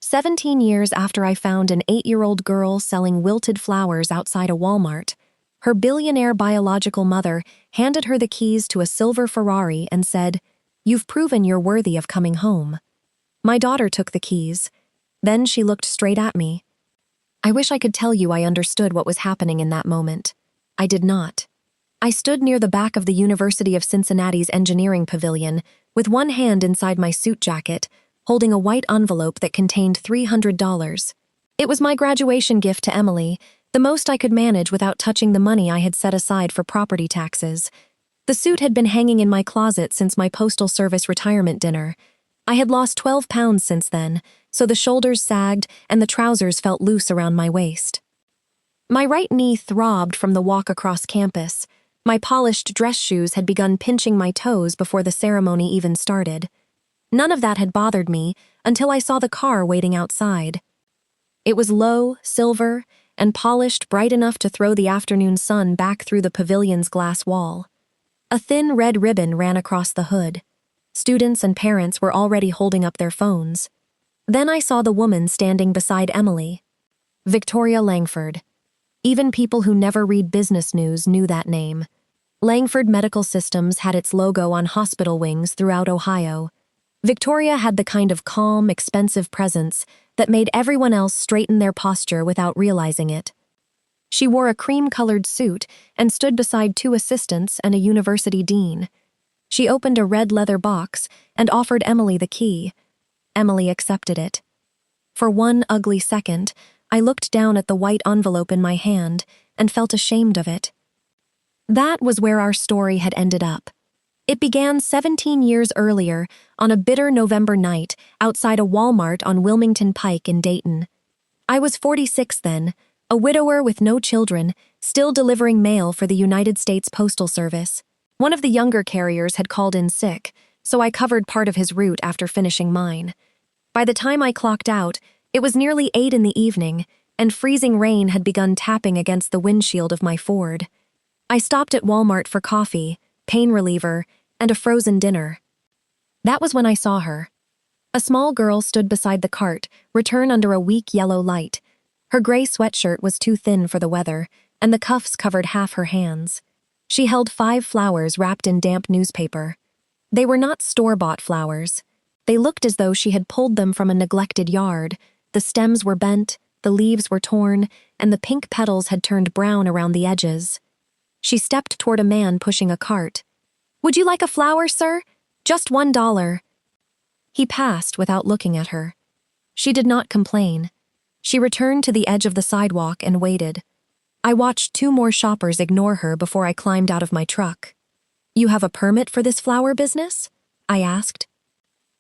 17 years after I found an 8-year-old girl selling wilted flowers outside a Walmart, her billionaire biological mother handed her the keys to a silver Ferrari and said, "You've proven you're worthy of coming home." My daughter took the keys. Then she looked straight at me. I wish I could tell you I understood what was happening in that moment. I did not. I stood near the back of the University of Cincinnati's engineering pavilion, with one hand inside my suit jacket, holding a white envelope that contained $300. It was my graduation gift to Emily, the most I could manage without touching the money I had set aside for property taxes. The suit had been hanging in my closet since my Postal Service retirement dinner. I had lost 12 pounds since then, so the shoulders sagged and the trousers felt loose around my waist. My right knee throbbed from the walk across campus. My polished dress shoes had begun pinching my toes before the ceremony even started. None of that had bothered me until I saw the car waiting outside. It was low, silver, and polished bright enough to throw the afternoon sun back through the pavilion's glass wall. A thin red ribbon ran across the hood. Students and parents were already holding up their phones. Then I saw the woman standing beside Emily. Victoria Langford. Even people who never read business news knew that name. Langford Medical Systems had its logo on hospital wings throughout Ohio. Victoria had the kind of calm, expensive presence that made everyone else straighten their posture without realizing it. She wore a cream-colored suit and stood beside 2 assistants and a university dean. She opened a red leather box and offered Emily the key. Emily accepted it. For one ugly second, I looked down at the white envelope in my hand and felt ashamed of it. That was where our story had ended up. It began 17 years earlier, on a bitter November night, outside a Walmart on Wilmington Pike in Dayton. I was 46 then, a widower with no children, still delivering mail for the United States Postal Service. One of the younger carriers had called in sick, so I covered part of his route after finishing mine. By the time I clocked out, it was nearly 8 in the evening, and freezing rain had begun tapping against the windshield of my Ford. I stopped at Walmart for coffee, pain reliever, and a frozen dinner. That was when I saw her. A small girl stood beside the cart, return under a weak yellow light. Her gray sweatshirt was too thin for the weather, and the cuffs covered half her hands. She held 5 flowers wrapped in damp newspaper. They were not store-bought flowers. They looked as though she had pulled them from a neglected yard. The stems were bent, the leaves were torn, and the pink petals had turned brown around the edges. She stepped toward a man pushing a cart. "Would you like a flower, sir? Just $1. He passed without looking at her. She did not complain. She returned to the edge of the sidewalk and waited. I watched 2 more shoppers ignore her before I climbed out of my truck. "You have a permit for this flower business?" I asked.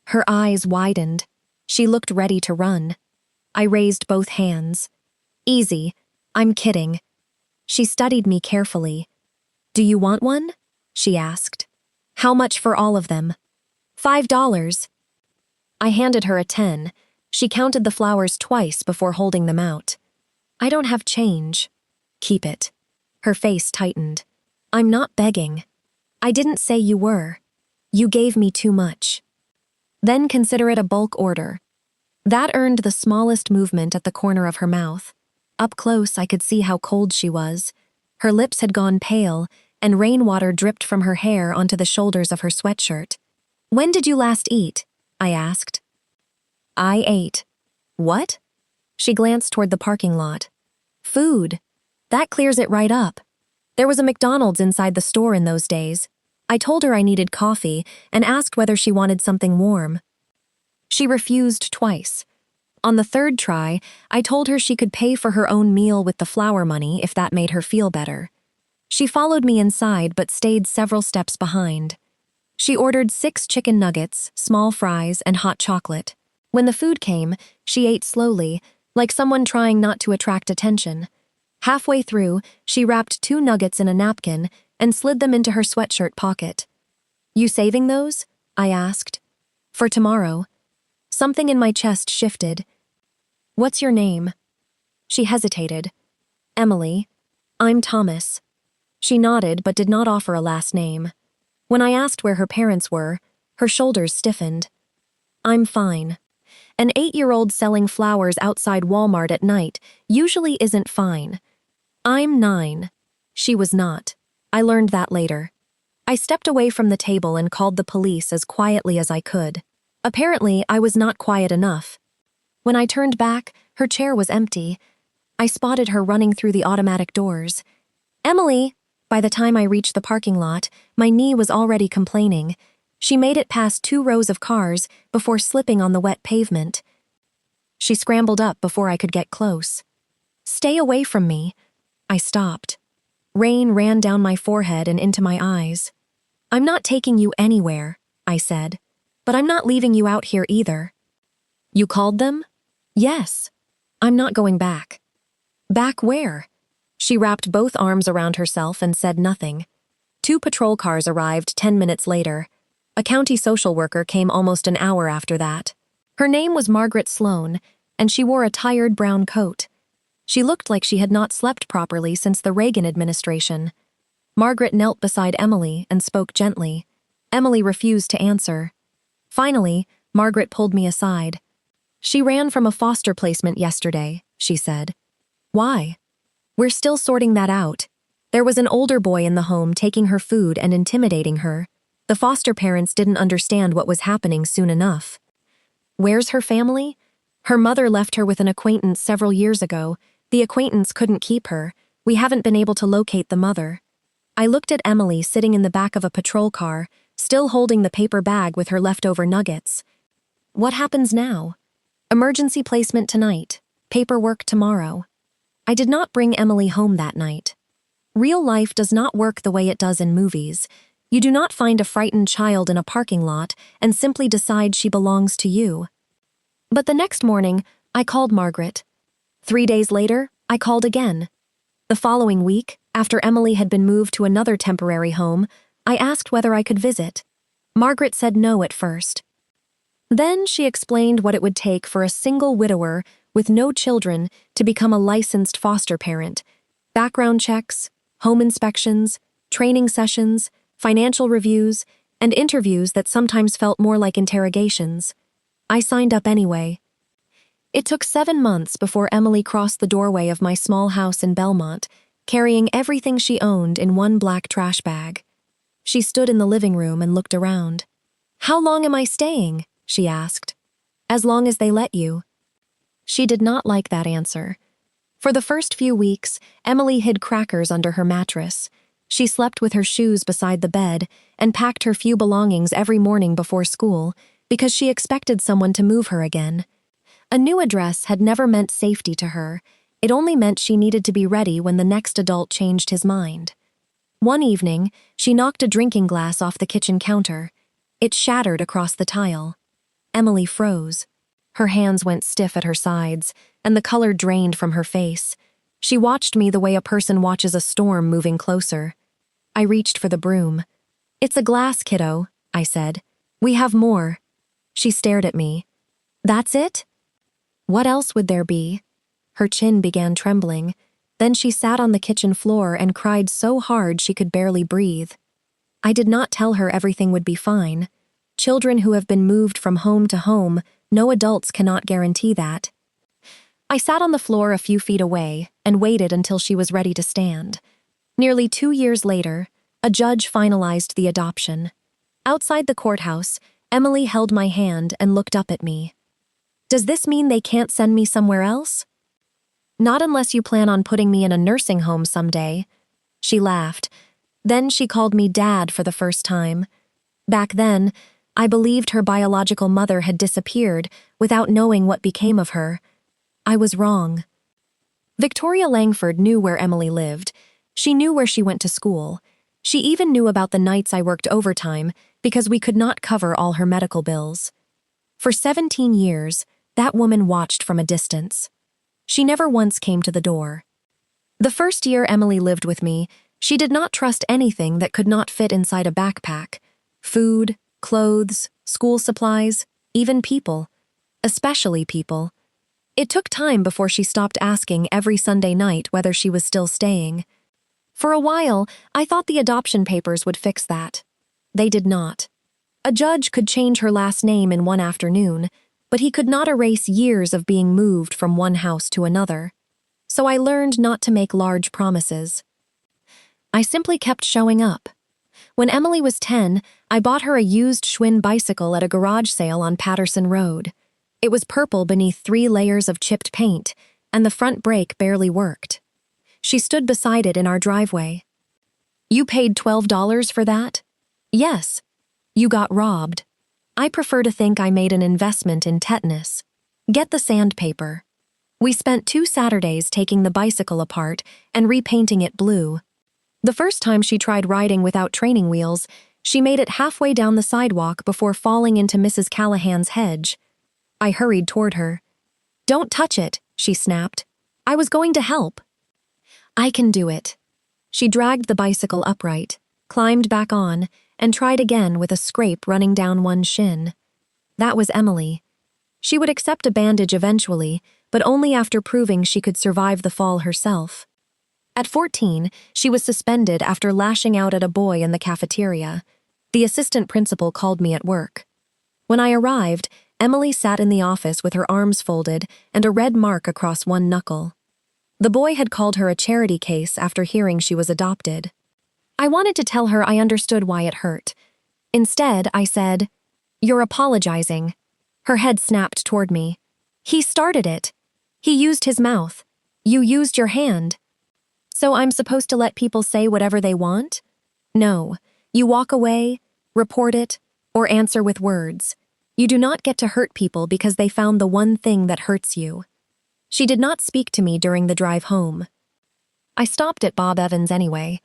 Her eyes widened. She looked ready to run. I raised both hands. "Easy. I'm kidding." She studied me carefully. "Do you want one?" she asked. "How much for all of them?" $5. I handed her a 10. She counted the flowers twice before holding them out. "I don't have change." "Keep it." Her face tightened. "I'm not begging." "I didn't say you were. You gave me too much." "Then consider it a bulk order." That earned the smallest movement at the corner of her mouth. Up close, I could see how cold she was. Her lips had gone pale, and rainwater dripped from her hair onto the shoulders of her sweatshirt. "When did you last eat?" I asked. "I ate." "What?" She glanced toward the parking lot. "Food. That clears it right up. There was a McDonald's inside the store in those days. I told her I needed coffee and asked whether she wanted something warm. She refused twice. On the 3rd try, I told her she could pay for her own meal with the flower money if that made her feel better. She followed me inside but stayed several steps behind. She ordered 6 chicken nuggets, small fries, and hot chocolate. When the food came, she ate slowly, like someone trying not to attract attention. Halfway through, she wrapped 2 nuggets in a napkin and slid them into her sweatshirt pocket. "You saving those?" I asked. "For tomorrow." Something in my chest shifted. "What's your name?" She hesitated. "Emily. I'm Thomas." She nodded but did not offer a last name. When I asked where her parents were, her shoulders stiffened. "I'm fine." An 8-year-old selling flowers outside Walmart at night usually isn't fine. I'm 9. She was not. I learned that later. I stepped away from the table and called the police as quietly as I could. Apparently, I was not quiet enough. When I turned back, her chair was empty. I spotted her running through the automatic doors. "Emily!" By the time I reached the parking lot, my knee was already complaining. She made it past 2 rows of cars before slipping on the wet pavement. She scrambled up before I could get close. "Stay away from me." I stopped. Rain ran down my forehead and into my eyes. "I'm not taking you anywhere," I said. "But I'm not leaving you out here either." "You called them?" "Yes." "I'm not going back." "Back where?" She wrapped both arms around herself and said nothing. 2 patrol cars arrived 10 minutes later. A county social worker came almost an hour after that. Her name was Margaret Sloan, and she wore a tired brown coat. She looked like she had not slept properly since the Reagan administration. Margaret knelt beside Emily and spoke gently. Emily refused to answer. Finally, Margaret pulled me aside. "She ran from a foster placement yesterday," she said. "Why?" "We're still sorting that out. There was an older boy in the home taking her food and intimidating her. The foster parents didn't understand what was happening soon enough." "Where's her family?" "Her mother left her with an acquaintance several years ago. The acquaintance couldn't keep her. We haven't been able to locate the mother." I looked at Emily sitting in the back of a patrol car, still holding the paper bag with her leftover nuggets. "What happens now?" "Emergency placement tonight. Paperwork tomorrow." I did not bring Emily home that night. Real life does not work the way it does in movies. You do not find a frightened child in a parking lot and simply decide she belongs to you. But the next morning, I called Margaret. 3 days later, I called again. The following week, after Emily had been moved to another temporary home, I asked whether I could visit. Margaret said no at first. Then she explained what it would take for a single widower with no children to become a licensed foster parent: background checks, home inspections, training sessions, financial reviews, and interviews that sometimes felt more like interrogations. I signed up anyway. It took 7 months before Emily crossed the doorway of my small house in Belmont, carrying everything she owned in one black trash bag. She stood in the living room and looked around. "How long am I staying?" she asked. "As long as they let you." She did not like that answer. For the first few weeks, Emily hid crackers under her mattress. She slept with her shoes beside the bed and packed her few belongings every morning before school because she expected someone to move her again. A new address had never meant safety to her. It only meant she needed to be ready when the next adult changed his mind. One evening, she knocked a drinking glass off the kitchen counter. It shattered across the tile. Emily froze. Her hands went stiff at her sides, and the color drained from her face. She watched me the way a person watches a storm moving closer. I reached for the broom. "It's a glass, kiddo," I said. "We have more." She stared at me. "That's it?" "What else would there be?" Her chin began trembling. Then she sat on the kitchen floor and cried so hard she could barely breathe. I did not tell her everything would be fine. Children who have been moved from home to home, no adults cannot guarantee that. I sat on the floor a few feet away and waited until she was ready to stand. Nearly 2 years later, a judge finalized the adoption. Outside the courthouse, Emily held my hand and looked up at me. "Does this mean they can't send me somewhere else?" "Not unless you plan on putting me in a nursing home someday." She laughed. Then she called me Dad for the first time. Back then, I believed her biological mother had disappeared without knowing what became of her. I was wrong. Victoria Langford knew where Emily lived. She knew where she went to school. She even knew about the nights I worked overtime because we could not cover all her medical bills. For 17 years, that woman watched from a distance. She never once came to the door. The first year Emily lived with me, she did not trust anything that could not fit inside a backpack. Food, clothes, school supplies, even people. Especially people. It took time before she stopped asking every Sunday night whether she was still staying. For a while, I thought the adoption papers would fix that. They did not. A judge could change her last name in one afternoon, but he could not erase years of being moved from one house to another. So I learned not to make large promises. I simply kept showing up. When Emily was 10, I bought her a used Schwinn bicycle at a garage sale on Patterson Road. It was purple beneath 3 layers of chipped paint, and the front brake barely worked. She stood beside it in our driveway. "You paid $12 for that?" "Yes." "You got robbed." "I prefer to think I made an investment in tetanus." "Get the sandpaper." We spent 2 Saturdays taking the bicycle apart and repainting it blue. The first time she tried riding without training wheels, she made it halfway down the sidewalk before falling into Mrs. Callahan's hedge. I hurried toward her. "Don't touch it," she snapped. "I was going to help." "I can do it." She dragged the bicycle upright, climbed back on, and tried again with a scrape running down one shin. That was Emily. She would accept a bandage eventually, but only after proving she could survive the fall herself. At 14, she was suspended after lashing out at a boy in the cafeteria. The assistant principal called me at work. When I arrived, Emily sat in the office with her arms folded and a red mark across one knuckle. The boy had called her a charity case after hearing she was adopted. I wanted to tell her I understood why it hurt. Instead, I said, "You're apologizing." Her head snapped toward me. "He started it. He used his mouth. You used your hand." "So I'm supposed to let people say whatever they want?" "No. You walk away, report it, or answer with words. You do not get to hurt people because they found the one thing that hurts you." She did not speak to me during the drive home. I stopped at Bob Evans anyway.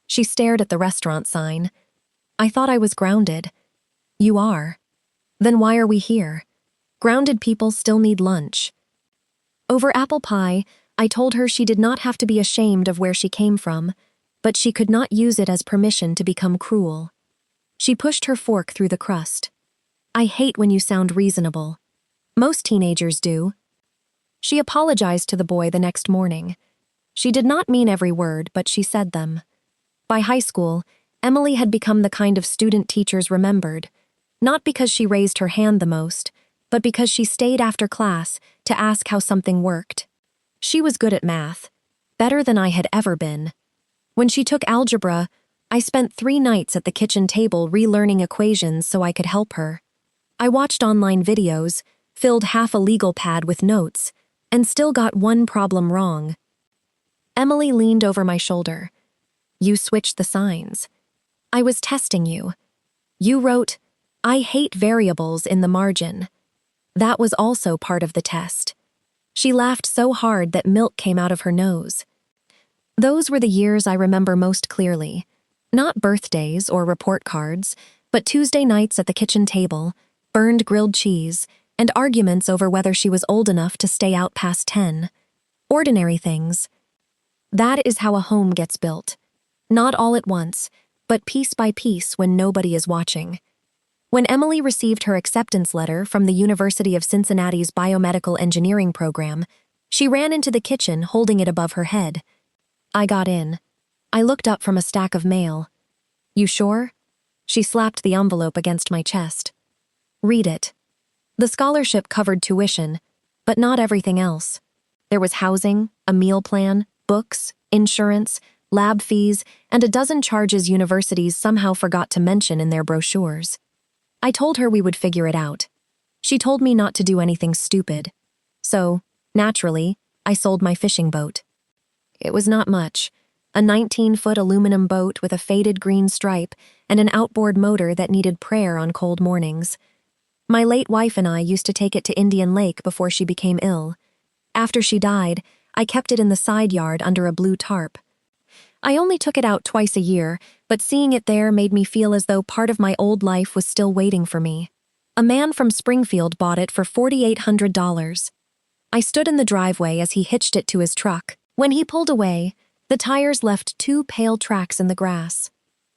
She stared at the restaurant sign. I thought I was grounded. "You are." "Then why are we here?" "Grounded people still need lunch." Over apple pie, I told her she did not have to be ashamed of where she came from, but she could not use it as permission to become cruel. She pushed her fork through the crust. "I hate when you sound reasonable." "Most teenagers do." She apologized to the boy the next morning. She did not mean every word, but she said them. By high school, Emily had become the kind of student teachers remembered, not because she raised her hand the most, but because she stayed after class to ask how something worked. She was good at math, better than I had ever been. When she took algebra, I spent 3 nights at the kitchen table relearning equations so I could help her. I watched online videos, filled half a legal pad with notes, and still got one problem wrong. Emily leaned over my shoulder. "You switched the signs." "I was testing you." "You wrote, 'I hate variables' in the margin." That was also part of the test. She laughed so hard that milk came out of her nose. Those were the years I remember most clearly. Not birthdays or report cards, but Tuesday nights at the kitchen table, burned grilled cheese, and arguments over whether she was old enough to stay out past 10. Ordinary things. That is how a home gets built. Not all at once, but piece by piece when nobody is watching. When Emily received her acceptance letter from the University of Cincinnati's biomedical engineering program, she ran into the kitchen holding it above her head. I got in. I looked up from a stack of mail. "You sure?" She slapped the envelope against my chest. "Read it." The scholarship covered tuition, but not everything else. There was housing, a meal plan, books, insurance, lab fees, and a dozen charges universities somehow forgot to mention in their brochures. I told her we would figure it out. She told me not to do anything stupid. So, naturally, I sold my fishing boat. It was not much. A 19-foot aluminum boat with a faded green stripe and an outboard motor that needed prayer on cold mornings. My late wife and I used to take it to Indian Lake before she became ill. After she died, I kept it in the side yard under a blue tarp. I only took it out twice a year, but seeing it there made me feel as though part of my old life was still waiting for me. A man from Springfield bought it for $4,800. I stood in the driveway as he hitched it to his truck. When he pulled away, the tires left 2 pale tracks in the grass.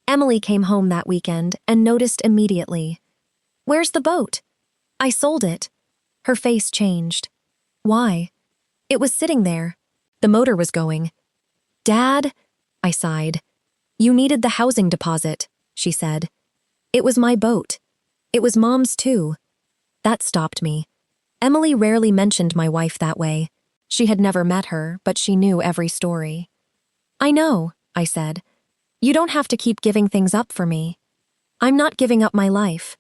Emily came home that weekend and noticed immediately. "Where's the boat?" "I sold it." Her face changed. "Why?" "It was sitting there. The motor was going." "Dad?" I sighed. "You needed the housing deposit," she said. "It was my boat. It was Mom's too." That stopped me. Emily rarely mentioned my wife that way. She had never met her, but she knew every story. I know, I said. You don't have to keep giving things up for me. I'm not giving up my life.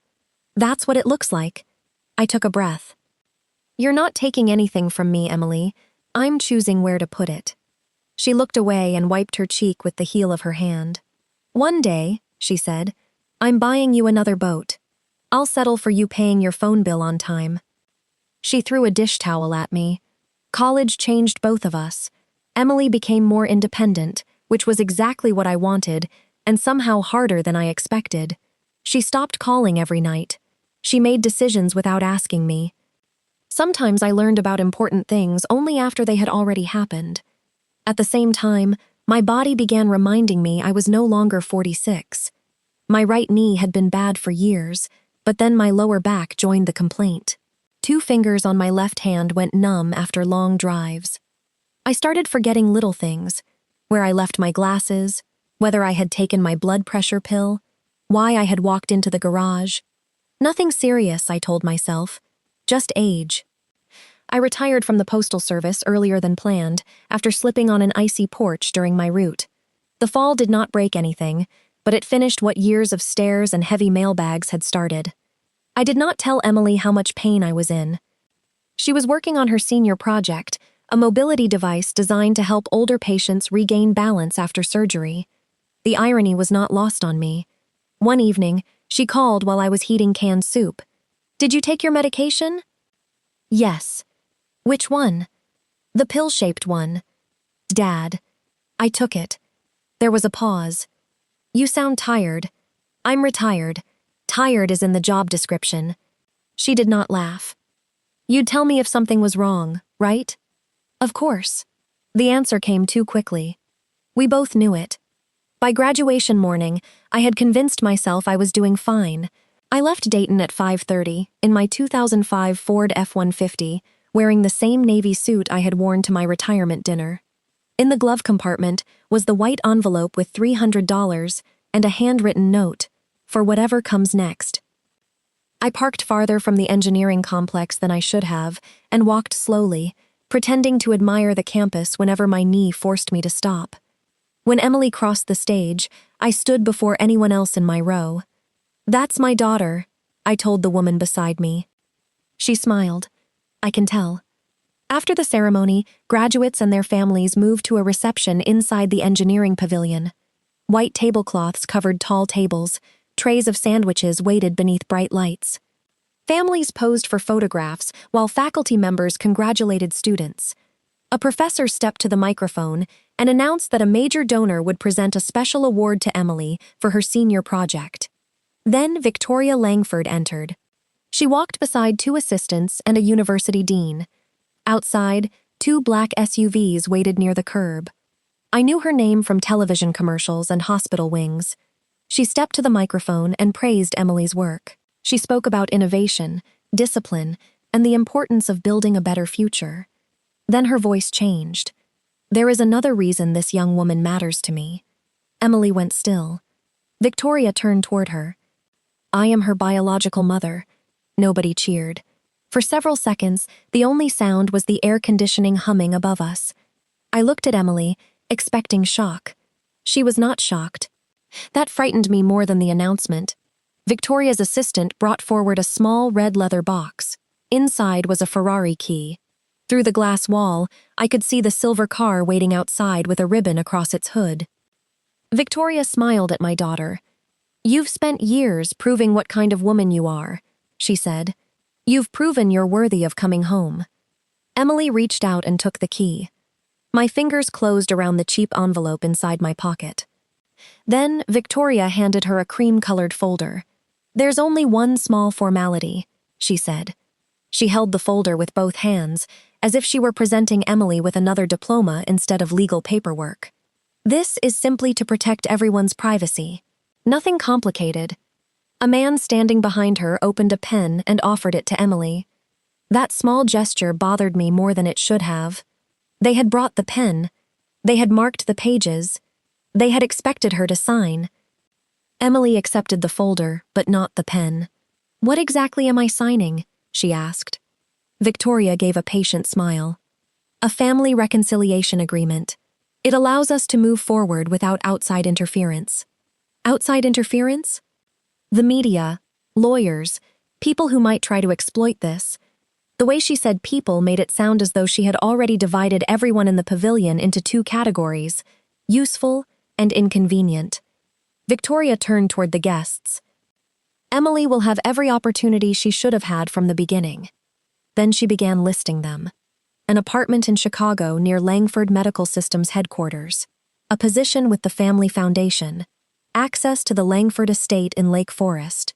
That's what it looks like. I took a breath. You're not taking anything from me, Emily. I'm choosing where to put it. She looked away and wiped her cheek with the heel of her hand. One day, she said, I'm buying you another boat. I'll settle for you paying your phone bill on time. She threw a dish towel at me. College changed both of us. Emily became more independent, which was exactly what I wanted, and somehow harder than I expected. She stopped calling every night. She made decisions without asking me. Sometimes I learned about important things only after they had already happened. At the same time, my body began reminding me I was no longer 46. My right knee had been bad for years, but then my lower back joined the complaint. 2 fingers on my left hand went numb after long drives. I started forgetting little things, where I left my glasses, whether I had taken my blood pressure pill, why I had walked into the garage. Nothing serious, I told myself, just age. I retired from the postal service earlier than planned after slipping on an icy porch during my route. The fall did not break anything, but it finished what years of stairs and heavy mailbags had started. I did not tell Emily how much pain I was in. She was working on her senior project, a mobility device designed to help older patients regain balance after surgery. The irony was not lost on me. One evening, she called while I was heating canned soup. Did you take your medication? Yes. Which one? The pill-shaped one. Dad. I took it. There was a pause. You sound tired. I'm retired. Tired is in the job description. She did not laugh. You'd tell me if something was wrong, right? Of course. The answer came too quickly. We both knew it. By graduation morning, I had convinced myself I was doing fine. I left Dayton at 5:30 in my 2005 Ford F-150, wearing the same navy suit I had worn to my retirement dinner. In the glove compartment was the white envelope with $300 and a handwritten note, for whatever comes next. I parked farther from the engineering complex than I should have and walked slowly, pretending to admire the campus whenever my knee forced me to stop. When Emily crossed the stage, I stood before anyone else in my row. That's my daughter, I told the woman beside me. She smiled. I can tell. After the ceremony, graduates and their families moved to a reception inside the engineering pavilion. White tablecloths covered tall tables. Trays of sandwiches waited beneath bright lights. Families posed for photographs while faculty members congratulated students. A professor stepped to the microphone and announced that a major donor would present a special award to Emily for her senior project. Then Victoria Langford entered. She walked beside 2 assistants and a university dean. Outside, 2 black SUVs waited near the curb. I knew her name from television commercials and hospital wings. She stepped to the microphone and praised Emily's work. She spoke about innovation, discipline, and the importance of building a better future. Then her voice changed. There is another reason this young woman matters to me. Emily went still. Victoria turned toward her. I am her biological mother. Nobody cheered. For several seconds, the only sound was the air conditioning humming above us. I looked at Emily, expecting shock. She was not shocked. That frightened me more than the announcement. Victoria's assistant brought forward a small red leather box. Inside was a Ferrari key. Through the glass wall, I could see the silver car waiting outside with a ribbon across its hood. Victoria smiled at my daughter. You've spent years proving what kind of woman you are, she said. You've proven you're worthy of coming home. Emily reached out and took the key. My fingers closed around the cheap envelope inside my pocket. Then Victoria handed her a cream-colored folder. There's only one small formality, she said. She held the folder with both hands, as if she were presenting Emily with another diploma instead of legal paperwork. This is simply to protect everyone's privacy. Nothing complicated. A man standing behind her opened a pen and offered it to Emily. That small gesture bothered me more than it should have. They had brought the pen. They had marked the pages. They had expected her to sign. Emily accepted the folder, but not the pen. What exactly am I signing? She asked. Victoria gave a patient smile. A family reconciliation agreement. It allows us to move forward without outside interference. Outside interference? The media, lawyers, people who might try to exploit this. The way she said people made it sound as though she had already divided everyone in the pavilion into two categories, useful and inconvenient. Victoria turned toward the guests. Emily will have every opportunity she should have had from the beginning. Then she began listing them. An apartment in Chicago near Langford Medical System's headquarters, a position with the Family Foundation, access to the Langford estate in Lake Forest,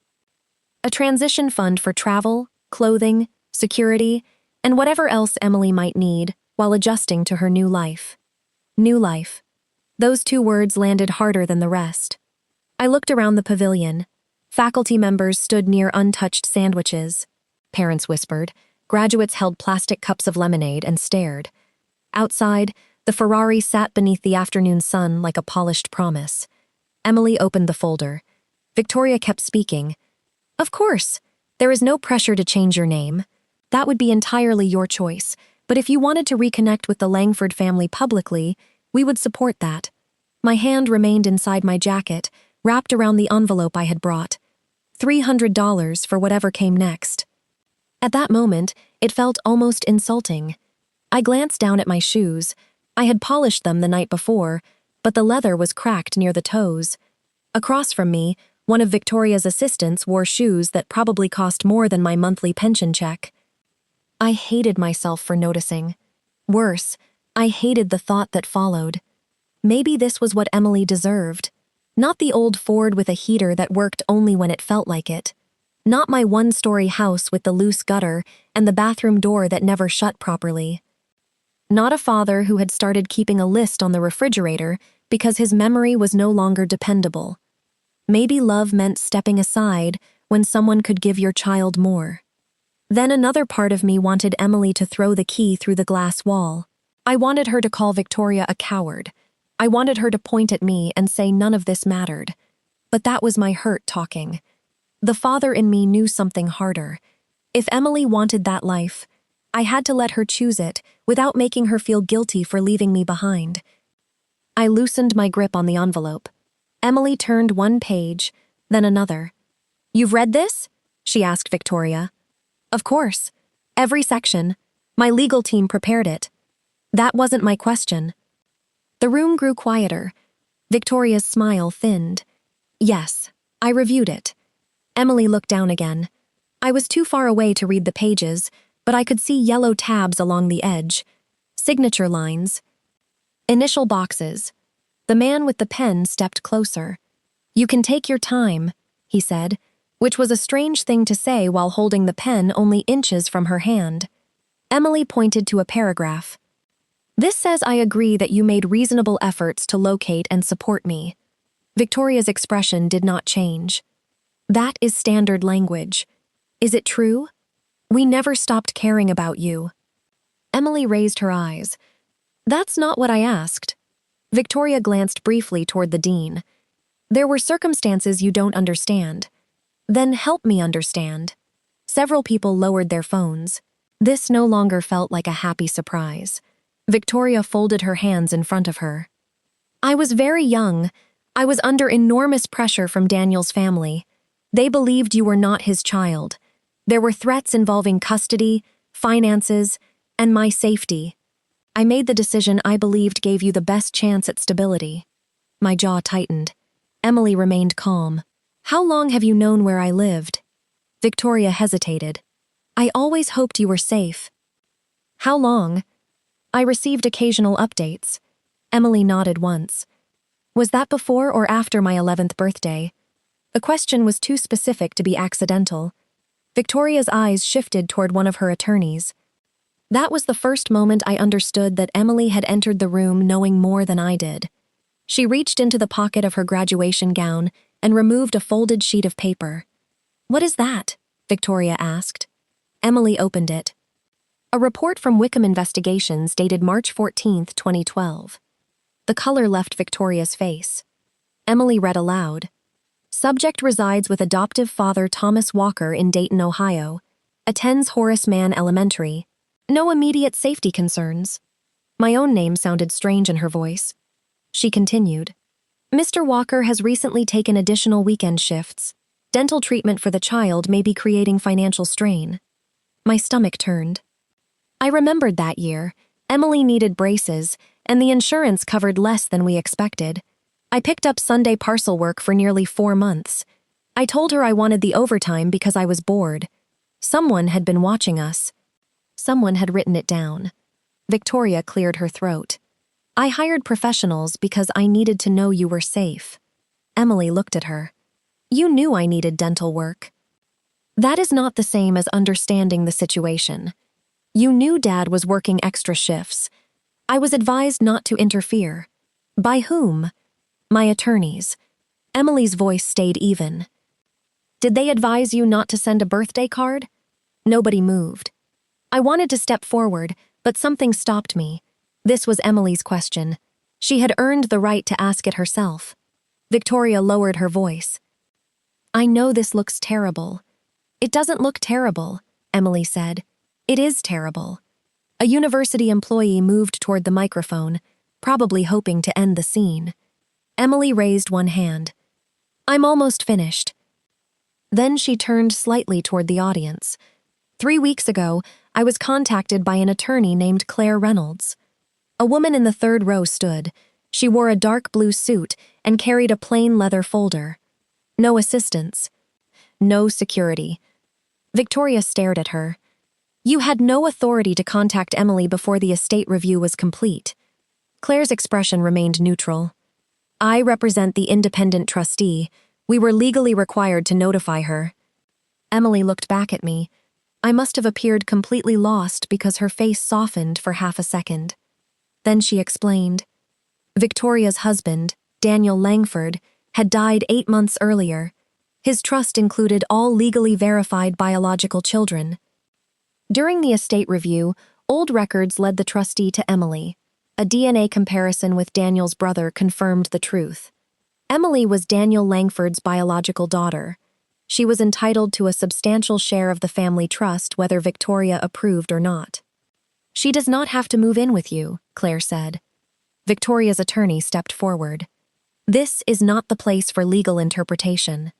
a transition fund for travel, clothing, security, and whatever else Emily might need while adjusting to her new life. New life. Those two words landed harder than the rest. I looked around the pavilion. Faculty members stood near untouched sandwiches. Parents whispered. Graduates held plastic cups of lemonade and stared. Outside, the Ferrari sat beneath the afternoon sun like a polished promise. Emily opened the folder. Victoria kept speaking. Of course, there is no pressure to change your name. That would be entirely your choice, but if you wanted to reconnect with the Langford family publicly, we would support that. My hand remained inside my jacket, wrapped around the envelope I had brought. $300 for whatever came next. At that moment, it felt almost insulting. I glanced down at my shoes. I had polished them the night before, but the leather was cracked near the toes. Across from me, one of Victoria's assistants wore shoes that probably cost more than my monthly pension check. I hated myself for noticing. Worse, I hated the thought that followed. Maybe this was what Emily deserved. Not the old Ford with a heater that worked only when it felt like it. Not my one-story house with the loose gutter and the bathroom door that never shut properly. Not a father who had started keeping a list on the refrigerator because his memory was no longer dependable. Maybe love meant stepping aside when someone could give your child more. Then another part of me wanted Emily to throw the key through the glass wall. I wanted her to call Victoria a coward. I wanted her to point at me and say none of this mattered. But that was my hurt talking. The father in me knew something harder. If Emily wanted that life, I had to let her choose it without making her feel guilty for leaving me behind. I loosened my grip on the envelope. Emily turned one page, then another. "You've read this?" she asked Victoria. "Of course. Every section. My legal team prepared it." That wasn't my question. The room grew quieter. Victoria's smile thinned. "Yes, I reviewed it." Emily looked down again. I was too far away to read the pages, but I could see yellow tabs along the edge. Signature lines. Initial boxes. The man with the pen stepped closer. "You can take your time," he said, which was a strange thing to say while holding the pen only inches from her hand. Emily pointed to a paragraph. "This says I agree that you made reasonable efforts to locate and support me." Victoria's expression did not change. "That is standard language. Is it true? We never stopped caring about you." Emily raised her eyes. "That's not what I asked." Victoria glanced briefly toward the dean. "There were circumstances you don't understand. Then help me understand." Several people lowered their phones. This no longer felt like a happy surprise. Victoria folded her hands in front of her. "I was very young. I was under enormous pressure from Daniel's family. They believed you were not his child. There were threats involving custody, finances, and my safety. I made the decision I believed gave you the best chance at stability." My jaw tightened. Emily remained calm. "How long have you known where I lived?" Victoria hesitated. "I always hoped you were safe." "How long?" "I received occasional updates." Emily nodded once. "Was that before or after my 11th birthday?" The question was too specific to be accidental. Victoria's eyes shifted toward one of her attorneys. That was the first moment I understood that Emily had entered the room knowing more than I did. She reached into the pocket of her graduation gown and removed a folded sheet of paper. "What is that?" Victoria asked. Emily opened it. A report from Wickham Investigations dated March 14, 2012. The color left Victoria's face. Emily read aloud. "Subject resides with adoptive father Thomas Walker in Dayton, Ohio. Attends Horace Mann Elementary. No immediate safety concerns. My own name sounded strange in her voice. She continued. Mr. Walker has recently taken additional weekend shifts. Dental treatment for the child may be creating financial strain. My stomach turned. I remembered that year. Emily needed braces, and the insurance covered less than we expected. I picked up Sunday parcel work for nearly 4 months. I told her I wanted the overtime because I was bored. Someone had been watching us. Someone had written it down. Victoria cleared her throat. I hired professionals because I needed to know you were safe. Emily looked at her. You knew I needed dental work. That is not the same as understanding the situation. You knew Dad was working extra shifts. I was advised not to interfere. By whom? My attorneys. Emily's voice stayed even. Did they advise you not to send a birthday card? Nobody moved. I wanted to step forward, but something stopped me. This was Emily's question. She had earned the right to ask it herself. Victoria lowered her voice. I know this looks terrible. It doesn't look terrible, Emily said. It is terrible. A university employee moved toward the microphone, probably hoping to end the scene. Emily raised one hand. I'm almost finished. Then she turned slightly toward the audience. 3 weeks ago, I was contacted by an attorney named Claire Reynolds. A woman in the 3rd row stood. She wore a dark blue suit and carried a plain leather folder. No assistants. No security. Victoria stared at her. You had no authority to contact Emily before the estate review was complete. Claire's expression remained neutral. I represent the independent trustee. We were legally required to notify her. Emily looked back at me. I must have appeared completely lost because her face softened for half a second. Then she explained. Victoria's husband, Daniel Langford, had died 8 months earlier. His trust included all legally verified biological children. During the estate review, old records led the trustee to Emily. A DNA comparison with Daniel's brother confirmed the truth. Emily was Daniel Langford's biological daughter. She was entitled to a substantial share of the family trust whether Victoria approved or not. She does not have to move in with you, Claire said. Victoria's attorney stepped forward. This is not the place for legal interpretation.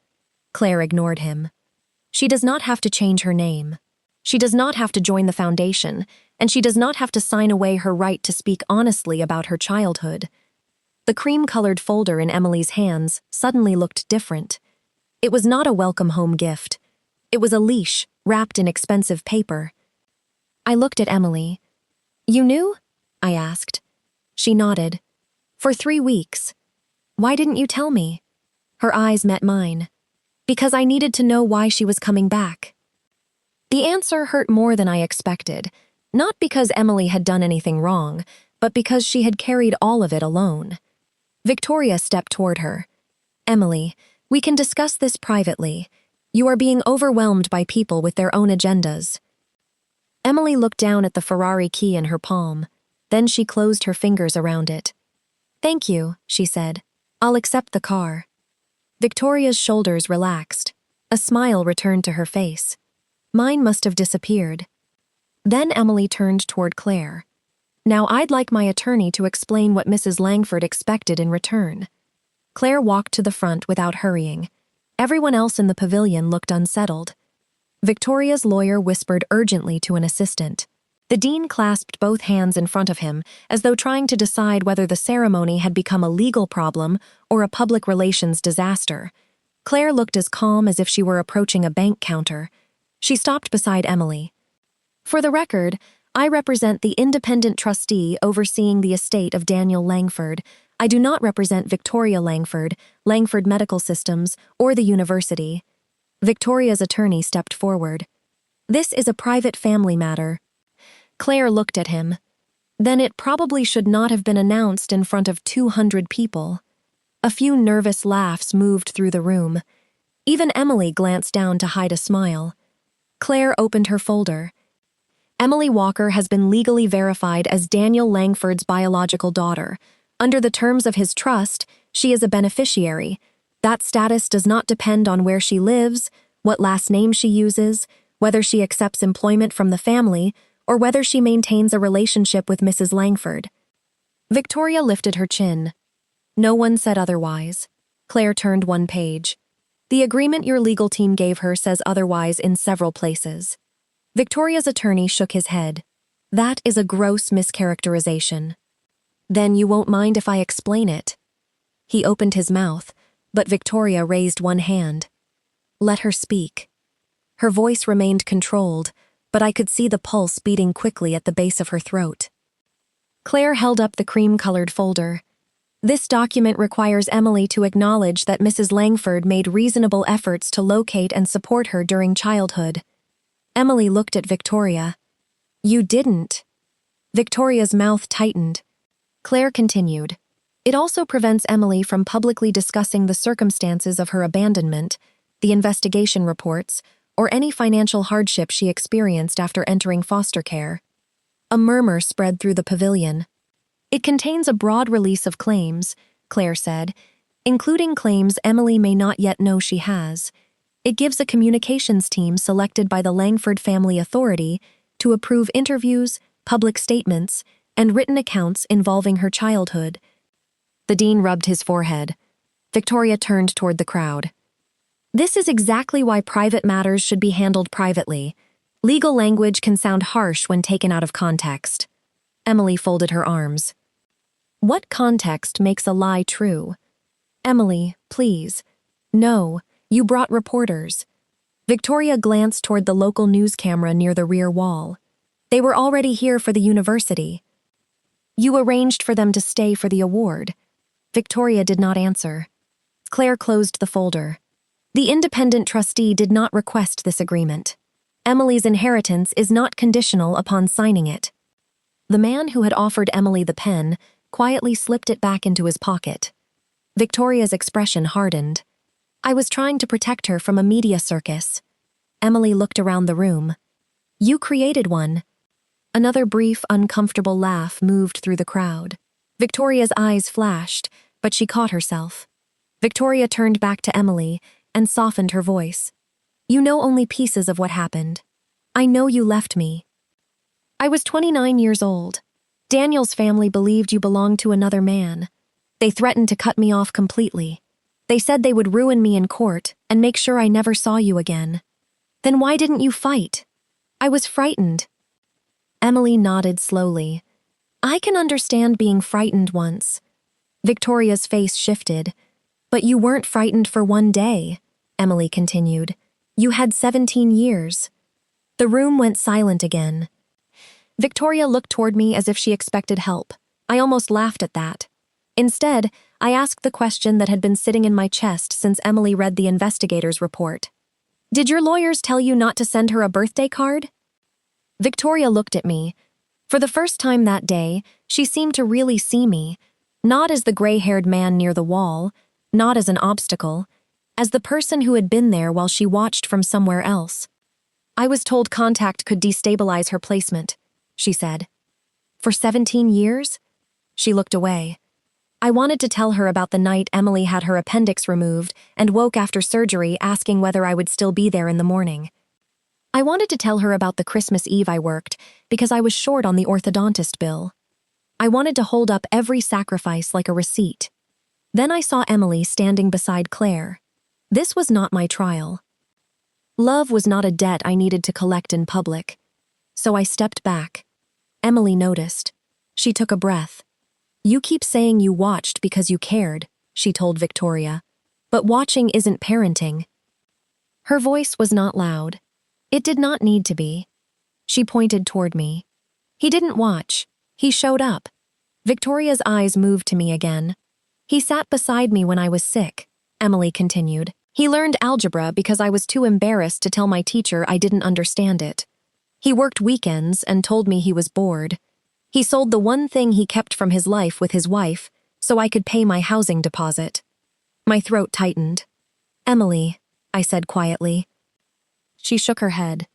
Claire ignored him. She does not have to change her name. She does not have to join the foundation, and she does not have to sign away her right to speak honestly about her childhood. The cream-colored folder in Emily's hands suddenly looked different. It was not a welcome home gift. It was a leash wrapped in expensive paper. I looked at Emily. You knew? I asked. She nodded. For 3 weeks. Why didn't you tell me? Her eyes met mine. Because I needed to know why she was coming back. The answer hurt more than I expected, not because Emily had done anything wrong, but because she had carried all of it alone. Victoria stepped toward her. Emily, we can discuss this privately. You are being overwhelmed by people with their own agendas. Emily looked down at the Ferrari key in her palm. Then she closed her fingers around it. Thank you, she said. I'll accept the car. Victoria's shoulders relaxed. A smile returned to her face. Mine must have disappeared. Then Emily turned toward Claire. Now I'd like my attorney to explain what Mrs. Langford expected in return. Claire walked to the front without hurrying. Everyone else in the pavilion looked unsettled. Victoria's lawyer whispered urgently to an assistant. The dean clasped both hands in front of him, as though trying to decide whether the ceremony had become a legal problem or a public relations disaster. Claire looked as calm as if she were approaching a bank counter. She stopped beside Emily. For the record, I represent the independent trustee overseeing the estate of Daniel Langford. I do not represent Victoria Langford, Langford Medical Systems, or the university. Victoria's attorney stepped forward. This is a private family matter. Claire looked at him. Then it probably should not have been announced in front of 200 people. A few nervous laughs moved through the room. Even Emily glanced down to hide a smile. Claire opened her folder. Emily Walker has been legally verified as Daniel Langford's biological daughter. Under the terms of his trust, she is a beneficiary. That status does not depend on where she lives, what last name she uses, whether she accepts employment from the family or whether she maintains a relationship with Mrs. Langford. Victoria lifted her chin. No one said otherwise. Claire turned one page. The agreement your legal team gave her says otherwise in several places. Victoria's attorney shook his head. That is a gross mischaracterization. Then you won't mind if I explain it. He opened his mouth, but Victoria raised one hand. Let her speak. Her voice remained controlled, but I could see the pulse beating quickly at the base of her throat. Claire held up the cream-colored folder. This document requires Emily to acknowledge that Mrs. Langford made reasonable efforts to locate and support her during childhood. Emily looked at Victoria. You didn't. Victoria's mouth tightened. Claire continued. It also prevents Emily from publicly discussing the circumstances of her abandonment, the investigation reports, or any financial hardship she experienced after entering foster care. A murmur spread through the pavilion. It contains a broad release of claims, Claire said, including claims Emily may not yet know she has. It gives a communications team selected by the Langford Family Authority to approve interviews, public statements, and written accounts involving her childhood. The dean rubbed his forehead. Victoria turned toward the crowd. This is exactly why private matters should be handled privately. Legal language can sound harsh when taken out of context. Emily folded her arms. What context makes a lie true? Emily, please. No, you brought reporters. Victoria glanced toward the local news camera near the rear wall. They were already here for the university. You arranged for them to stay for the award. Victoria did not answer. Claire closed the folder. The independent trustee did not request this agreement. Emily's inheritance is not conditional upon signing it. The man who had offered Emily the pen quietly slipped it back into his pocket. Victoria's expression hardened. I was trying to protect her from a media circus. Emily looked around the room. You created one. Another brief, uncomfortable laugh moved through the crowd. Victoria's eyes flashed, but she caught herself. Victoria turned back to Emily and softened her voice. You know only pieces of what happened. I know you left me. I was 29 years old. Daniel's family believed you belonged to another man. They threatened to cut me off completely. They said they would ruin me in court and make sure I never saw you again. Then why didn't you fight? I was frightened. Emily nodded slowly. I can understand being frightened once. Victoria's face shifted. But you weren't frightened for one day, Emily continued. You had 17 years. The room went silent again. Victoria looked toward me as if she expected help. I almost laughed at that. Instead, I asked the question that had been sitting in my chest since Emily read the investigator's report. Did your lawyers tell you not to send her a birthday card? Victoria looked at me. For the first time that day, she seemed to really see me, not as the gray-haired man near the wall, not as an obstacle, as the person who had been there while she watched from somewhere else. I was told contact could destabilize her placement, she said. For 17 years? She looked away. I wanted to tell her about the night Emily had her appendix removed and woke after surgery asking whether I would still be there in the morning. I wanted to tell her about the Christmas Eve I worked because I was short on the orthodontist bill. I wanted to hold up every sacrifice like a receipt. Then I saw Emily standing beside Claire. This was not my trial. Love was not a debt I needed to collect in public. So I stepped back. Emily noticed. She took a breath. You keep saying you watched because you cared, she told Victoria. But watching isn't parenting. Her voice was not loud. It did not need to be. She pointed toward me. He didn't watch. He showed up. Victoria's eyes moved to me again. He sat beside me when I was sick, Emily continued. He learned algebra because I was too embarrassed to tell my teacher I didn't understand it. He worked weekends and told me he was bored. He sold the one thing he kept from his life with his wife so I could pay my housing deposit. My throat tightened. Emily, I said quietly. She shook her head.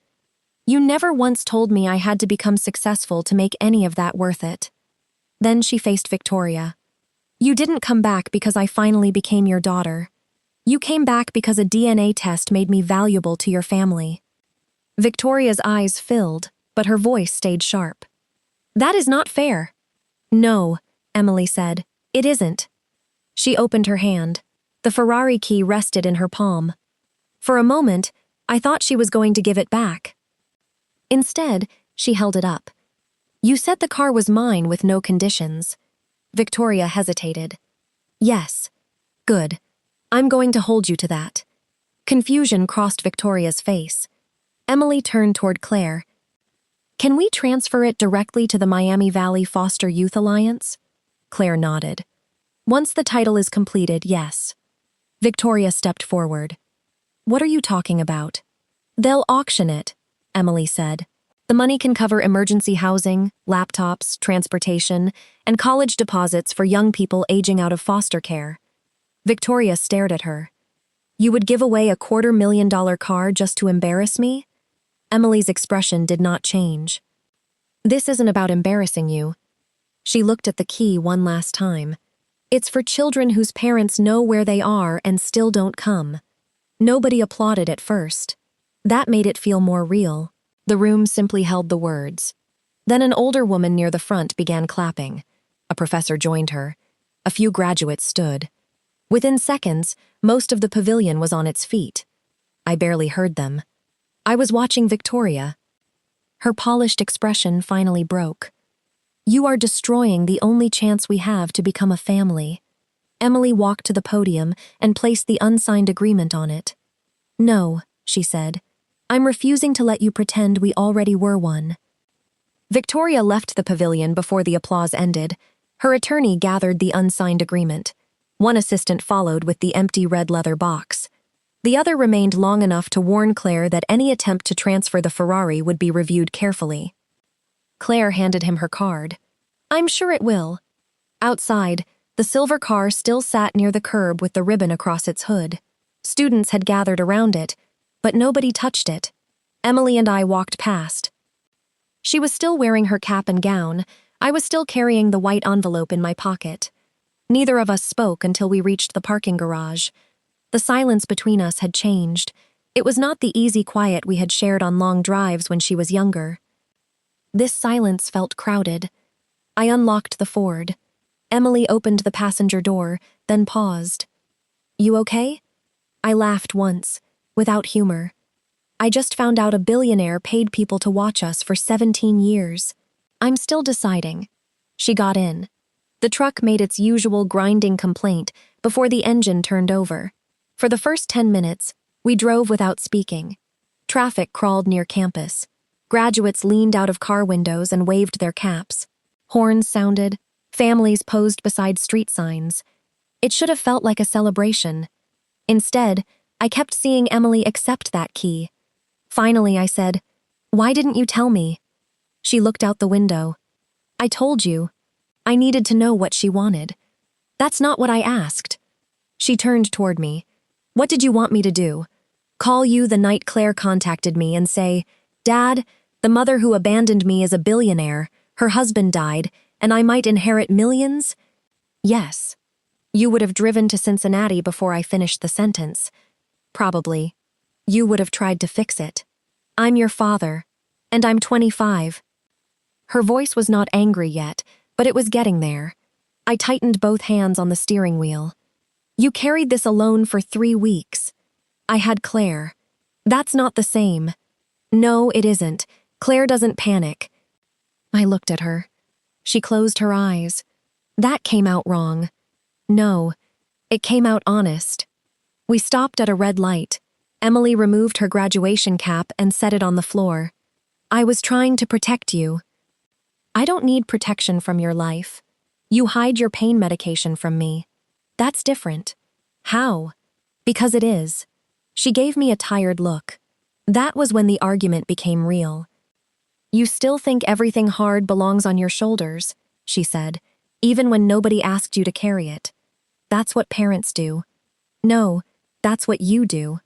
You never once told me I had to become successful to make any of that worth it. Then she faced Victoria. You didn't come back because I finally became your daughter. You came back because a DNA test made me valuable to your family. Victoria's eyes filled, but her voice stayed sharp. That is not fair. No, Emily said. It isn't. She opened her hand. The Ferrari key rested in her palm. For a moment, I thought she was going to give it back. Instead, she held it up. You said the car was mine with no conditions. Victoria hesitated. Yes. Good. I'm going to hold you to that. Confusion crossed Victoria's face. Emily turned toward Claire. Can we transfer it directly to the Miami Valley Foster Youth Alliance? Claire nodded. Once the title is completed, yes. Victoria stepped forward. What are you talking about? They'll auction it, Emily said. The money can cover emergency housing, laptops, transportation, and college deposits for young people aging out of foster care. Victoria stared at her. You would give away a $250,000 car just to embarrass me? Emily's expression did not change. This isn't about embarrassing you. She looked at the key one last time. It's for children whose parents know where they are and still don't come. Nobody applauded at first. That made it feel more real. The room simply held the words. Then an older woman near the front began clapping. A professor joined her. A few graduates stood. Within seconds, most of the pavilion was on its feet. I barely heard them. I was watching Victoria. Her polished expression finally broke. You are destroying the only chance we have to become a family. Emily walked to the podium and placed the unsigned agreement on it. No, she said. I'm refusing to let you pretend we already were one. Victoria left the pavilion before the applause ended. Her attorney gathered the unsigned agreement. One assistant followed with the empty red leather box. The other remained long enough to warn Claire that any attempt to transfer the Ferrari would be reviewed carefully. Claire handed him her card. I'm sure it will. Outside, the silver car still sat near the curb with the ribbon across its hood. Students had gathered around it, but nobody touched it. Emily and I walked past. She was still wearing her cap and gown. I was still carrying the white envelope in my pocket. Neither of us spoke until we reached the parking garage. The silence between us had changed. It was not the easy quiet we had shared on long drives when she was younger. This silence felt crowded. I unlocked the Ford. Emily opened the passenger door, then paused. You okay? I laughed once, without humor. I just found out a billionaire paid people to watch us for 17 years. I'm still deciding. She got in. The truck made its usual grinding complaint before the engine turned over. For the first 10 minutes, we drove without speaking. Traffic crawled near campus. Graduates leaned out of car windows and waved their caps. Horns sounded. Families posed beside street signs. It should have felt like a celebration. Instead, I kept seeing Emily accept that key. Finally, I said, "Why didn't you tell me?" She looked out the window. I told you. I needed to know what she wanted. That's not what I asked. She turned toward me. What did you want me to do? Call you the night Claire contacted me and say, Dad, the mother who abandoned me is a billionaire, her husband died, and I might inherit millions? Yes. You would have driven to Cincinnati before I finished the sentence. Probably. You would have tried to fix it. I'm your father, and I'm 25. Her voice was not angry yet, but it was getting there. I tightened both hands on the steering wheel. You carried this alone for 3 weeks. I had Claire. That's not the same. No, it isn't. Claire doesn't panic. I looked at her. She closed her eyes. That came out wrong. No, it came out honest. We stopped at a red light. Emily removed her graduation cap and set it on the floor. I was trying to protect you. I don't need protection from your life. You hide your pain medication from me. That's different. How? Because it is. She gave me a tired look. That was when the argument became real. You still think everything hard belongs on your shoulders, she said, even when nobody asked you to carry it. That's what parents do. No, that's what you do.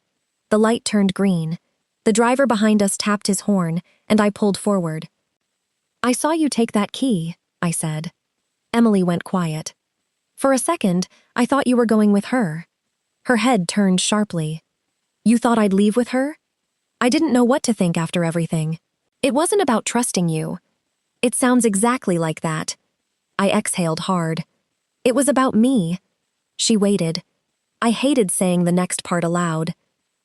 The light turned green. The driver behind us tapped his horn, and I pulled forward. I saw you take that key, I said. Emily went quiet. For a second, I thought you were going with her. Her head turned sharply. You thought I'd leave with her? I didn't know what to think after everything. It wasn't about trusting you. It sounds exactly like that. I exhaled hard. It was about me. She waited. I hated saying the next part aloud.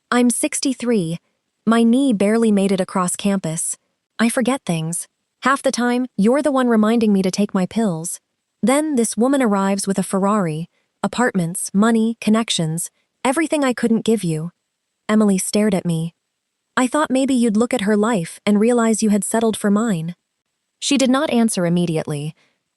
I'm 63. My knee barely made it across campus. I forget things. Half the time, you're the one reminding me to take my pills. Then this woman arrives with a Ferrari, apartments, money, connections, everything I couldn't give you. Emily stared at me. I thought maybe you'd look at her life and realize you had settled for mine. She did not answer immediately.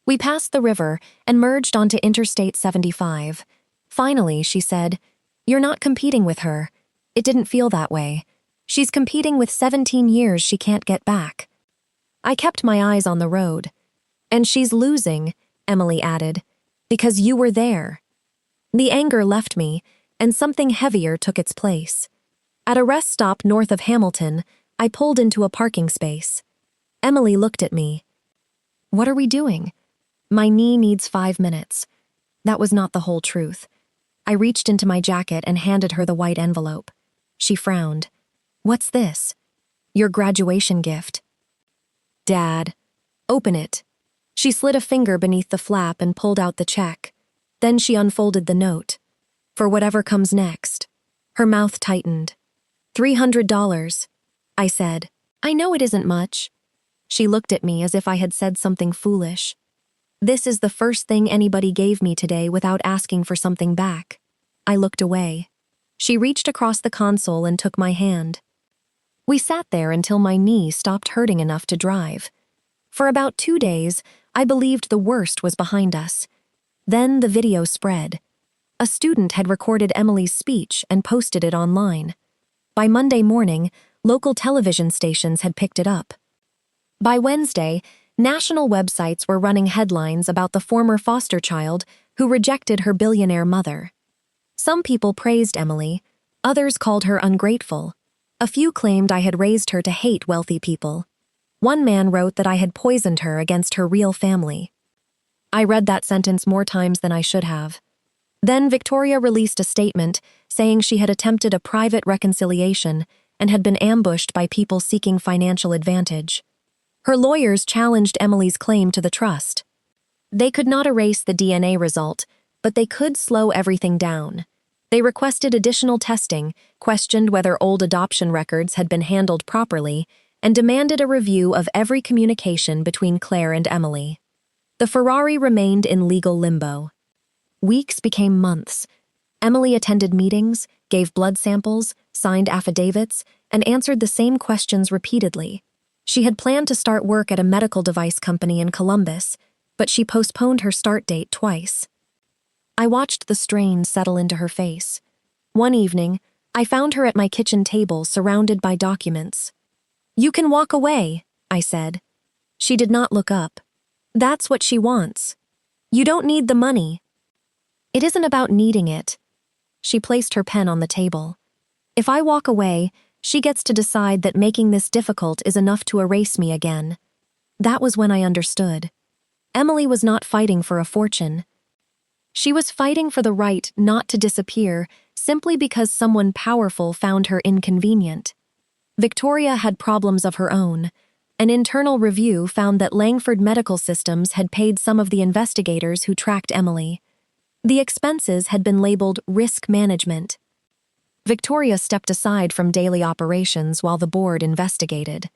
We passed the river and merged onto Interstate 75. Finally, she said, "You're not competing with her. It didn't feel that way. She's competing with 17 years she can't get back." I kept my eyes on the road. "And she's losing," Emily added, "because you were there." The anger left me, and something heavier took its place. At a rest stop north of Hamilton, I pulled into a parking space. Emily looked at me. "What are we doing?" "My knee needs 5 minutes." That was not the whole truth. I reached into my jacket and handed her the white envelope. She frowned. "What's this?" "Your graduation gift." "Dad." "Open it." She slid a finger beneath the flap and pulled out the check. Then she unfolded the note. "For whatever comes next." Her mouth tightened. $300, I said. "I know it isn't much." She looked at me as if I had said something foolish. "This is the first thing anybody gave me today without asking for something back." I looked away. She reached across the console and took my hand. We sat there until my knee stopped hurting enough to drive. For about 2 days, I believed the worst was behind us. Then the video spread. A student had recorded Emily's speech and posted it online. By Monday morning, local television stations had picked it up. By Wednesday, national websites were running headlines about the former foster child who rejected her billionaire mother. Some people praised Emily, others called her ungrateful. A few claimed I had raised her to hate wealthy people. One man wrote that I had poisoned her against her real family. I read that sentence more times than I should have. Then Victoria released a statement saying she had attempted a private reconciliation and had been ambushed by people seeking financial advantage. Her lawyers challenged Emily's claim to the trust. They could not erase the DNA result, but they could slow everything down. They requested additional testing, questioned whether old adoption records had been handled properly, and demanded a review of every communication between Claire and Emily. The Ferrari remained in legal limbo. Weeks became months. Emily attended meetings, gave blood samples, signed affidavits, and answered the same questions repeatedly. She had planned to start work at a medical device company in Columbus, but she postponed her start date twice. I watched the strain settle into her face. One evening, I found her at my kitchen table surrounded by documents. "You can walk away," I said. She did not look up. "That's what she wants. You don't need the money." "It isn't about needing it." She placed her pen on the table. "If I walk away, she gets to decide that making this difficult is enough to erase me again." That was when I understood. Emily was not fighting for a fortune. She was fighting for the right not to disappear simply because someone powerful found her inconvenient. Victoria had problems of her own. An internal review found that Langford Medical Systems had paid some of the investigators who tracked Emily. The expenses had been labeled risk management. Victoria stepped aside from daily operations while the board investigated.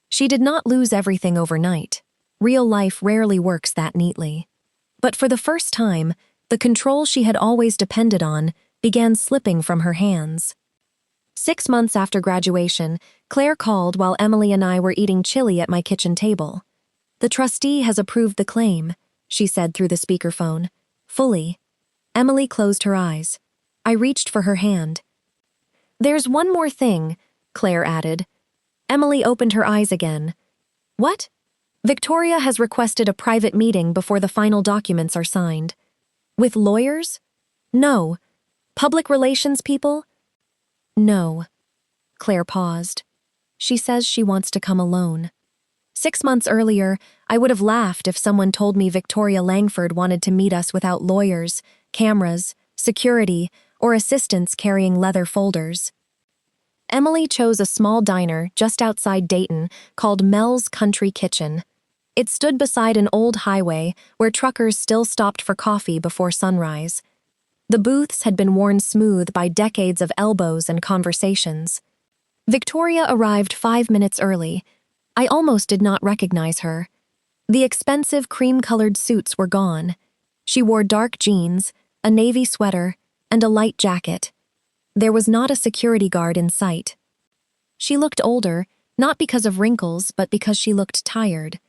She did not lose everything overnight. Real life rarely works that neatly. But for the first time, the control she had always depended on began slipping from her hands. 6 months after graduation, Claire called while Emily and I were eating chili at my kitchen table. "The trustee has approved the claim," she said through the speakerphone. "Fully." Emily closed her eyes. I reached for her hand. "There's one more thing," Claire added. Emily opened her eyes again. "What?" "Victoria has requested a private meeting before the final documents are signed." "With lawyers?" "No." "Public relations people?" "No." Claire paused. "She says she wants to come alone." 6 months earlier, I would have laughed if someone told me Victoria Langford wanted to meet us without lawyers, cameras, security, or assistants carrying leather folders. Emily chose a small diner just outside Dayton called Mel's Country Kitchen. It stood beside an old highway where truckers still stopped for coffee before sunrise. The booths had been worn smooth by decades of elbows and conversations. Victoria arrived 5 minutes early. I almost did not recognize her. The expensive cream-colored suits were gone. She wore dark jeans, a navy sweater, and a light jacket. There was not a security guard in sight. She looked older, not because of wrinkles, but because she looked tired.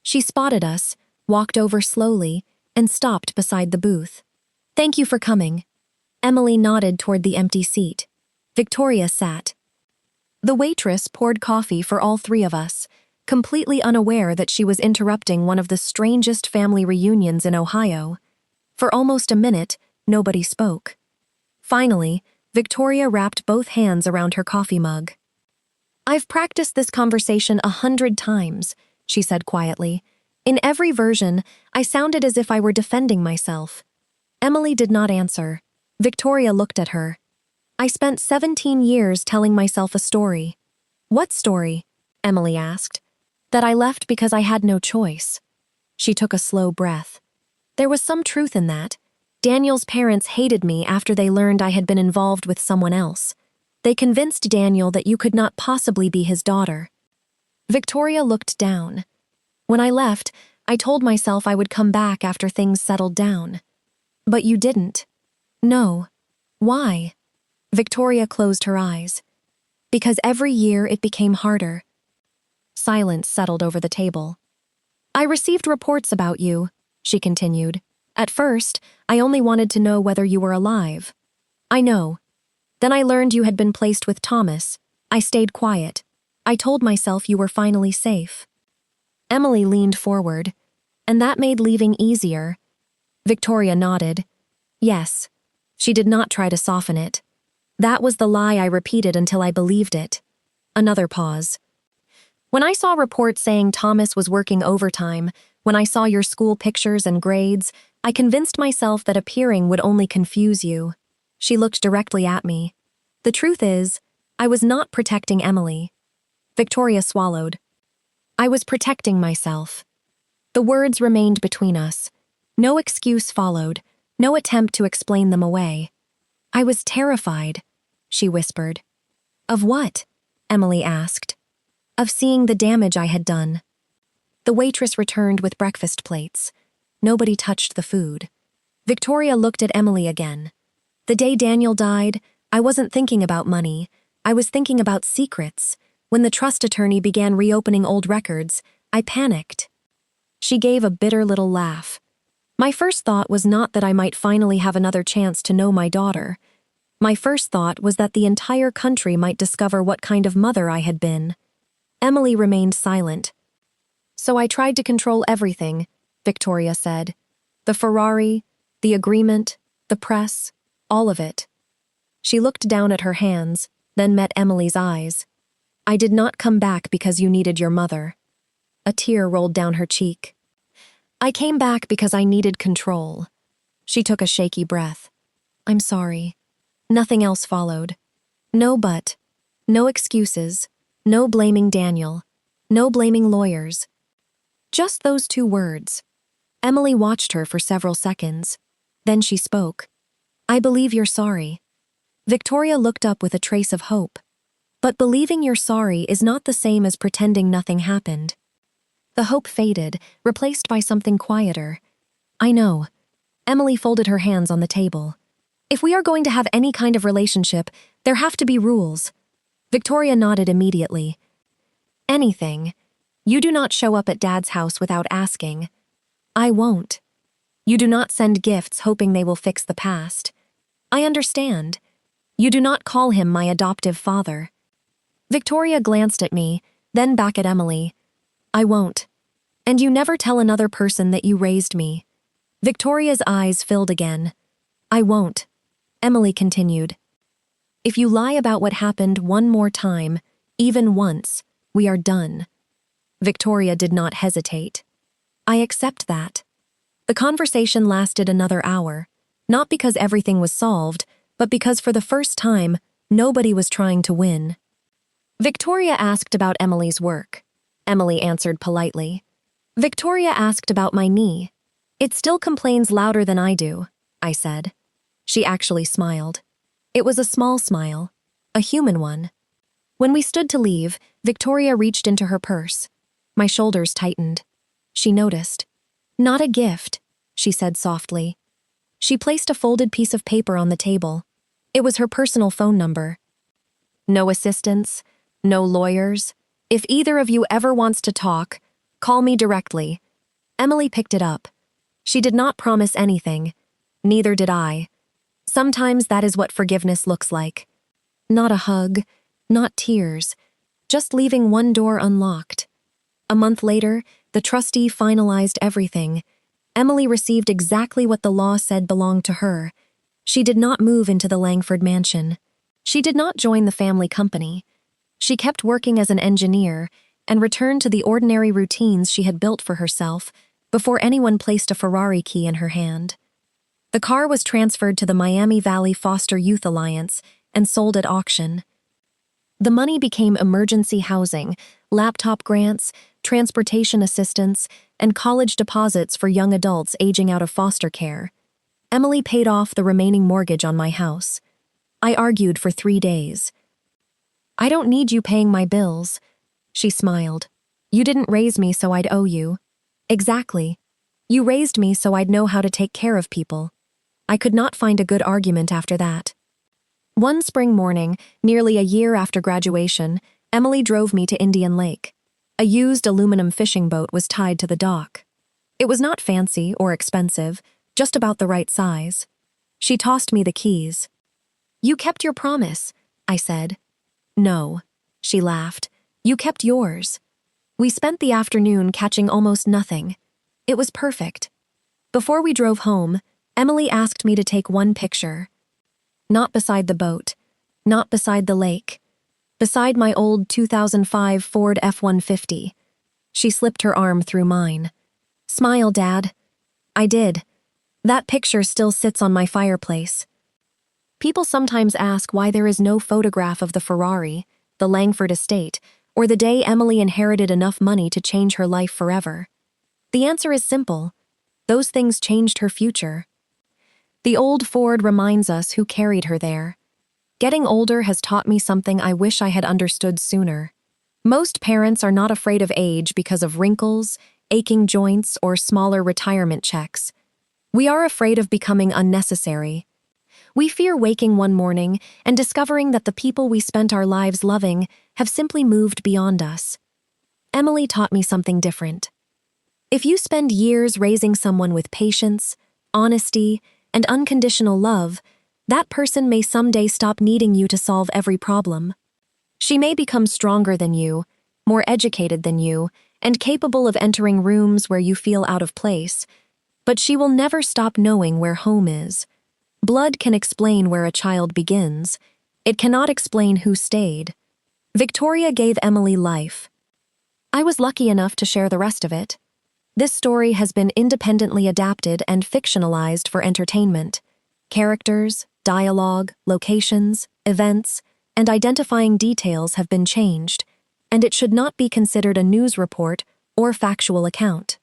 She spotted us, walked over slowly, and stopped beside the booth. "Thank you for coming." Emily nodded toward the empty seat. Victoria sat. The waitress poured coffee for all three of us, completely unaware that she was interrupting one of the strangest family reunions in Ohio. For almost a minute, nobody spoke. Finally, Victoria wrapped both hands around her coffee mug. "I've practiced this conversation 100 times," she said quietly. "In every version, I sounded as if I were defending myself." Emily did not answer. Victoria looked at her. "I spent 17 years telling myself a story." "What story?" Emily asked. "That I left because I had no choice." She took a slow breath. There was some truth in that. Daniel's parents hated me after they learned I had been involved with someone else. They convinced Daniel that you could not possibly be his daughter. Victoria looked down. "When I left, I told myself I would come back after things settled down." "But you didn't." "No." "Why?" Victoria closed her eyes. "Because every year it became harder." Silence settled over the table. "I received reports about you," she continued. "At first, I only wanted to know whether you were alive." "I know." "Then I learned you had been placed with Thomas. I stayed quiet. I told myself you were finally safe." Emily leaned forward. "And that made leaving easier." Victoria nodded. "Yes." She did not try to soften it. "That was the lie I repeated until I believed it." Another pause. "When I saw reports saying Thomas was working overtime, when I saw your school pictures and grades, I convinced myself that appearing would only confuse you." She looked directly at me. "The truth is, I was not protecting Emily." Victoria swallowed. "I was protecting myself." The words remained between us. No excuse followed, no attempt to explain them away. "I was terrified," she whispered. "Of what?" Emily asked. "Of seeing the damage I had done." The waitress returned with breakfast plates. Nobody touched the food. Victoria looked at Emily again. "The day Daniel died, I wasn't thinking about money. I was thinking about secrets. When the trust attorney began reopening old records, I panicked." She gave a bitter little laugh. "My first thought was not that I might finally have another chance to know my daughter. My first thought was that the entire country might discover what kind of mother I had been." Emily remained silent. "So I tried to control everything," Victoria said. "The Ferrari, the agreement, the press, all of it." She looked down at her hands, then met Emily's eyes. "I did not come back because you needed your mother." A tear rolled down her cheek. "I came back because I needed control." She took a shaky breath. "I'm sorry." Nothing else followed. No but. No excuses. No blaming Daniel. No blaming lawyers. Just those two words. Emily watched her for several seconds. Then she spoke. "I believe you're sorry." Victoria looked up with a trace of hope. "But believing you're sorry is not the same as pretending nothing happened." The hope faded, replaced by something quieter. "I know." Emily folded her hands on the table. "If we are going to have any kind of relationship, there have to be rules." Victoria nodded immediately. "Anything. You do not show up at Dad's house without asking." "I won't." "You do not send gifts hoping they will fix the past." "I understand." "You do not call him my adoptive father." Victoria glanced at me, then back at Emily. "I won't." "And you never tell another person that you raised me." Victoria's eyes filled again. "I won't." Emily continued. "If you lie about what happened one more time, even once, we are done." Victoria did not hesitate. "I accept that." The conversation lasted another hour, not because everything was solved, but because for the first time, nobody was trying to win. Victoria asked about Emily's work. Emily answered politely. Victoria asked about my knee. It still complains louder than I do, I said. She actually smiled. It was a small smile, a human one. When we stood to leave, Victoria reached into her purse. My shoulders tightened. She noticed. Not a gift, she said softly. She placed a folded piece of paper on the table. It was her personal phone number. No assistants, no lawyers. If either of you ever wants to talk, call me directly. Emily picked it up. She did not promise anything. Neither did I. Sometimes that is what forgiveness looks like. Not a hug, not tears, just leaving one door unlocked. A month later, the trustee finalized everything. Emily received exactly what the law said belonged to her. She did not move into the Langford mansion. She did not join the family company. She kept working as an engineer and returned to the ordinary routines she had built for herself before anyone placed a Ferrari key in her hand. The car was transferred to the Miami Valley Foster Youth Alliance and sold at auction. The money became emergency housing, laptop grants, transportation assistance, and college deposits for young adults aging out of foster care. Emily paid off the remaining mortgage on my house. I argued for 3 days. I don't need you paying my bills. She smiled. You didn't raise me so I'd owe you. Exactly. You raised me so I'd know how to take care of people. I could not find a good argument after that. One spring morning, nearly a year after graduation, Emily drove me to Indian Lake. A used aluminum fishing boat was tied to the dock. It was not fancy or expensive, just about the right size. She tossed me the keys. You kept your promise, I said. No, she laughed. You kept yours. We spent the afternoon catching almost nothing. It was perfect. Before we drove home, Emily asked me to take one picture. Not beside the boat, not beside the lake, beside my old 2005 Ford F-150. She slipped her arm through mine. Smile, Dad. I did. That picture still sits on my fireplace. People sometimes ask why there is no photograph of the Ferrari, the Langford estate, or the day Emily inherited enough money to change her life forever. The answer is simple. Those things changed her future. The old Ford reminds us who carried her there. Getting older has taught me something I wish I had understood sooner. Most parents are not afraid of age because of wrinkles, aching joints, or smaller retirement checks. We are afraid of becoming unnecessary. We fear waking one morning and discovering that the people we spent our lives loving have simply moved beyond us. Emily taught me something different. If you spend years raising someone with patience, honesty, and unconditional love, that person may someday stop needing you to solve every problem. She may become stronger than you, more educated than you, and capable of entering rooms where you feel out of place, but she will never stop knowing where home is. Blood can explain where a child begins. It cannot explain who stayed. Victoria gave Emily life. I was lucky enough to share the rest of it. This story has been independently adapted and fictionalized for entertainment. Characters, dialogue, locations, events, and identifying details have been changed, and it should not be considered a news report or factual account.